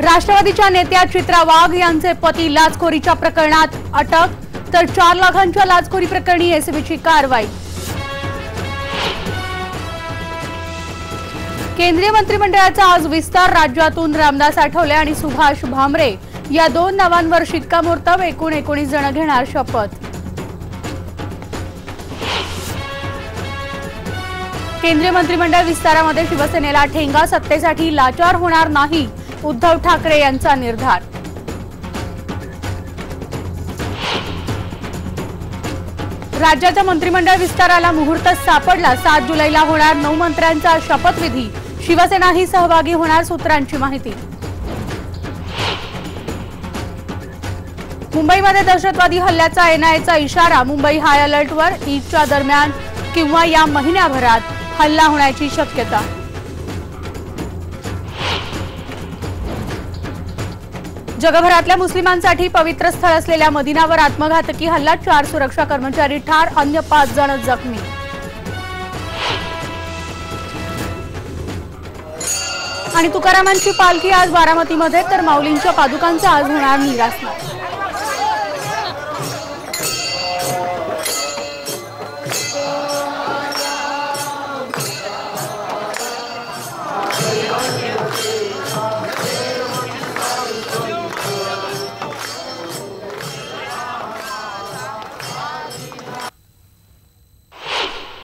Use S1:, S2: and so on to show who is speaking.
S1: राष्ट्रवादीच्या नेत्या चित्रा वाघ यांचे पती लाचखोरीच्या प्रकरणात अटक, तर 4 लाखांच्या लाचखोरी प्रकरणी एसीबीची कारवाई। केंद्रीय मंत्रिमंडळाचा आज विस्तार, राज्यातून रामदास आठवले आणि सुभाष भामरे या 2 नावांवर शिक्कामोर्तब, एकूण 19 जण घेणार शपथ। केंद्रीय मंत्रिमंडळ विस्तारामध्ये शिवसेनेला ठेंगा, सत्तेसाठी लाचार होणार नाही, उद्धव ठाकरे यांचा निर्धार। राज्याच्या मंत्रिमंडळ विस्ताराला मुहूर्त सापडला, 7 जुलैला होणार 9 मंत्र्यांचा शपथविधी, शिवसेनाही सहभागी होणार, सूत्रांची माहिती। मुंबईमध्ये दहशतवादी हल्ल्याचा एनआयएचा इशारा, मुंबई हाय अलर्टवर, ईदच्या दरम्यान किंवा या महिन्याभरात हल्ला होण्याची शक्यता। जगभरातल्या मुस्लिमांसाठी पवित्र स्थळ असलेल्या मदिनावर आत्मघातकी हल्ला, 4 सुरक्षा कर्मचारी ठार, अन्य 5 जण जखमी। आणि तुकारामांची पालखी आज बारामतीमध्ये, तर माऊलींच्या पादुकांचा आज होणार निरासन।